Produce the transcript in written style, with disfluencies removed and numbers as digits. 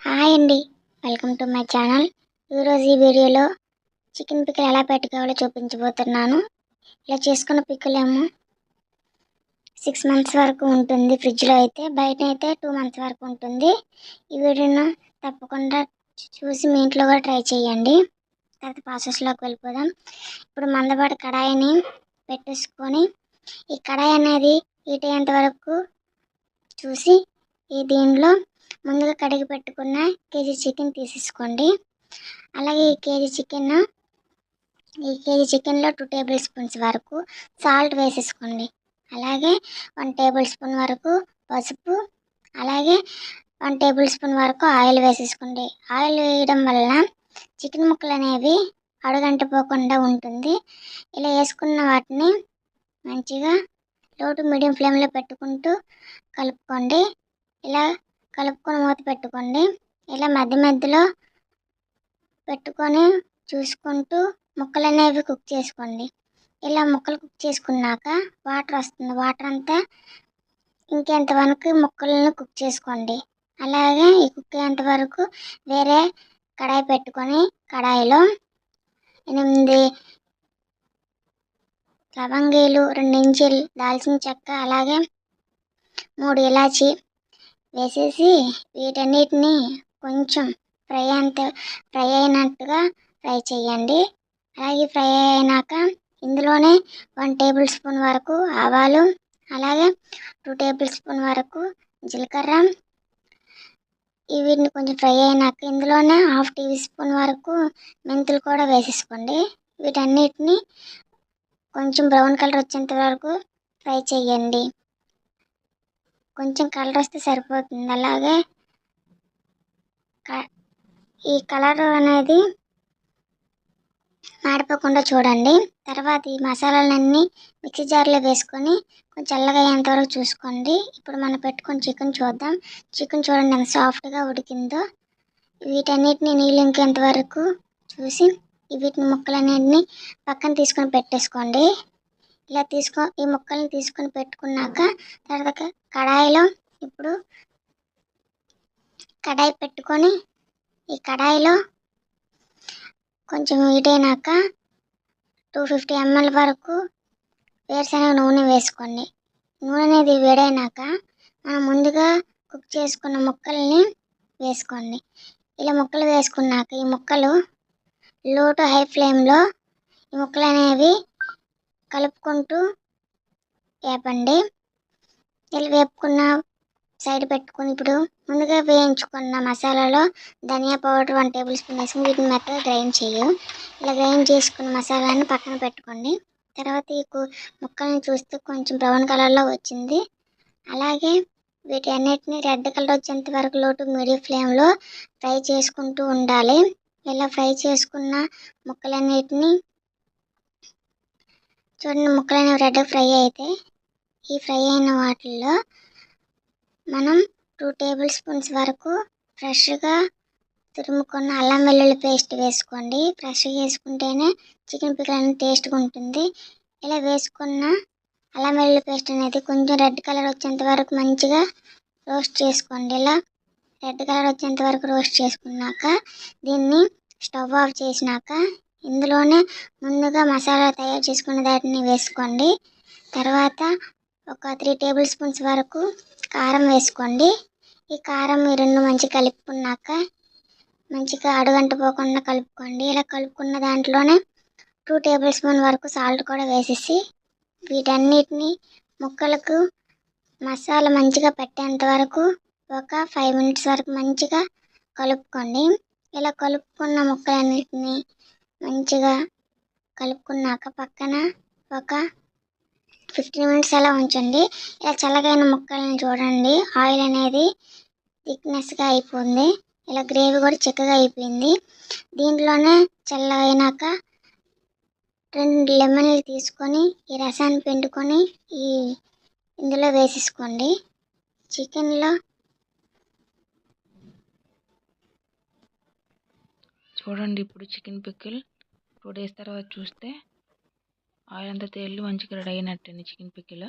Hi అండి. Welcome to my channel. ఈరోజు ఈ వీడియోలో చికెన్ పిక్కల్ ఎలా పెట్టుకోవాలో చూపించబోతున్నాను. ఇలా చేసుకున్న పిక్కల్ ఏమో 6 మంత్స్ వరకు ఉంటుంది ఫ్రిడ్జ్లో, అయితే బయట అయితే 2 మంత్స్ వరకు ఉంటుంది. ఈ వీడియోను తప్పకుండా చూసి మీ ఇంట్లో కూడా ట్రై చేయండి. తర్వాత ప్రాసెస్లోకి వెళ్ళిపోదాం. ఇప్పుడు మందపాటి కడాయిని పెట్టేసుకొని ఈ కడాయి అనేది హీట్ అయ్యేంత వరకు చూసి దీనిలో ముందుగా కడిగి పెట్టుకున్న కేజీ చికెన్ తీసేసుకోండి. అలాగే ఈ కేజీ చికెన్లో 2 టేబుల్ స్పూన్స్ వరకు సాల్ట్ వేసేసుకోండి. అలాగే 1 టేబుల్ స్పూన్ వరకు పసుపు, అలాగే 1 టేబుల్ స్పూన్ వరకు ఆయిల్ వేసేసుకోండి. ఆయిల్ వేయడం వల్ల చికెన్ ముక్కలు అనేవి అడుగంటిపోకుండా ఉంటుంది. ఇలా వేసుకున్న వాటిని మంచిగా లో టు మీడియం ఫ్లేమ్లో పెట్టుకుంటూ కలుపుకోండి. ఇలా కలుపుకొని మూత పెట్టుకోండి. ఇలా మధ్య మధ్యలో పెట్టుకొని చూసుకుంటూ ముక్కలు అనేవి కుక్ చేసుకోండి. ఇలా ముక్కలు కుక్ చేసుకున్నాక వాటర్ వస్తుంది, వాటర్ అంతా ఇంకేంత వరకు ముక్కలను కుక్ చేసుకోండి. అలాగే ఈ కుక్ అయ్యేంత వరకు వేరే కడాయి పెట్టుకొని కడాయిలో 8 లవంగీలు, 2 ఇంచీలు దాల్చిన చెక్క, అలాగే 3 ఇలాచి వేసేసి వీటన్నిటిని కొంచెం ఫ్రై అయినట్టుగా ఫ్రై చేయండి. అలాగే ఫ్రై అయినాక ఇందులోనే 1 టేబుల్ స్పూన్ వరకు ఆవాలు, అలాగే 2 టేబుల్ స్పూన్ వరకు జీలకర్ర, వీటిని కొంచెం ఫ్రై అయినాక ఇందులోనే 1/2 టీ స్పూన్ వరకు మెంతులు కూడా వేసేసుకోండి. వీటన్నిటిని కొంచెం బ్రౌన్ కలర్ వచ్చేంత వరకు ఫ్రై చేయండి. కొంచెం కలర్ వస్తే సరిపోతుంది. అలాగే ఈ కలర్ అనేది మాడిపోకుండా చూడండి. తర్వాత ఈ మసాలాలన్నీ మిక్సీ జార్లో వేసుకొని కొంచెం చల్లగా అయ్యేంత వరకు చూసుకోండి. ఇప్పుడు మనం పెట్టుకొని చికెన్ చూద్దాం. చికెన్ చూడండి ఎంత సాఫ్ట్గా ఉడికిందో. వీటన్నిటిని నీళ్ళు ఇంకేంత వరకు చూసి వీటిని ముక్కలన్నిటిని పక్కన తీసుకొని పెట్టేసుకోండి. ఇలా ఈ ముక్కల్ని తీసుకొని పెట్టుకున్నాక తర్వాత కడాయిలో ఇప్పుడు కడాయి పెట్టుకొని ఈ కడాయిలో కొంచెం హీట్ అయినాక 250 ml వరకు వేరుశనగ నూనె వేసుకోండి. నూనె అనేది వేడైనాక మనం ముందుగా కుక్ చేసుకున్న ముక్కల్ని వేసుకోండి. ఇలా ముక్కలు వేసుకున్నాక ఈ ముక్కలు లో టు హై ఫ్లేమ్లో ఈ ముక్కలు అనేవి కలుపుకుంటూ వేపండి. ఇలా వేపుకున్న సైడ్ పెట్టుకుని ఇప్పుడు ముందుగా వేయించుకున్న మసాలాలో ధనియా పౌడర్ 1 టేబుల్ స్పూన్ వేసుకుని వీటిని మెత్తగా గ్రైండ్ చేయం. ఇలా గ్రైండ్ చేసుకున్న మసాలాని పక్కన పెట్టుకోండి. తర్వాత ఈ ముక్కల్ని చూస్తే కొంచెం బ్రౌన్ కలర్లో వచ్చింది. అలాగే వీటి అన్నిటిని రెడ్ కలర్ వచ్చేంత వరకు లో టు మీడియం ఫ్లేమ్లో ఫ్రై చేసుకుంటూ ఉండాలి. ఇలా ఫ్రై చేసుకున్న ముక్కలన్నిటిని చూడండి, ముక్కలనేవి రెడ్ ఫ్రై అయితే ఈ ఫ్రై అయిన వాటిల్లో మనం 2 టేబుల్ స్పూన్స్ వరకు ఫ్రెష్గా తురుముకున్న అల్లం వెల్లుల్లి పేస్ట్ వేసుకోండి. ఫ్రెష్గా వేసుకుంటేనే చికెన్ పిక్కల్ అనేది టేస్ట్గా ఉంటుంది. ఇలా వేసుకున్న అల్లం వెల్లుల్లి పేస్ట్ అనేది కొంచెం రెడ్ కలర్ వచ్చేంత వరకు మంచిగా రోస్ట్ చేసుకోండి. ఇలా రెడ్ కలర్ వచ్చేంత వరకు రోస్ట్ చేసుకున్నాక దీన్ని స్టవ్ ఆఫ్ చేసినాక ఇందులోనే ముందుగా మసాలా తయారు చేసుకున్న దాటిని వేసుకోండి. తర్వాత ఒక 3 టేబుల్ స్పూన్స్ వరకు కారం వేసుకోండి. ఈ కారం ఈ రెండు మంచిగా కలుపుకున్నాక మంచిగా అడుగంటిపోకుండా కలుపుకోండి. ఇలా కలుపుకున్న దాంట్లోనే 2 టేబుల్ స్పూన్ వరకు సాల్ట్ కూడా వేసేసి వీటన్నిటిని ముక్కలకు మసాలా మంచిగా పెట్టేంత వరకు ఒక 5 మినిట్స్ వరకు మంచిగా కలుపుకోండి. ఇలా కలుపుకున్న ముక్కలన్నిటిని మంచిగా కలుపుకున్నాక పక్కన ఒక 15 మినిట్స్ అలా ఉంచండి. ఇలా చల్లగైన ముక్కల్ని చూడండి, ఆయిల్ అనేది థిక్నెస్గా అయిపోయింది. ఇలా గ్రేవీ కూడా చిక్కగా అయిపోయింది. దీంట్లోనే చల్లగైనాక 2 లెమన్లు తీసుకొని ఈ రసాన్ని పిండుకొని ఇందులో వేసేసుకోండి. చికెన్లో చూడండి, ఇప్పుడు చికెన్ పికిల్ 2 days తర్వాత చూస్తే ఆయిల్ అంతా తేలి మంచిగా రెడీ అయినట్టండి చికెన్ పికిల్.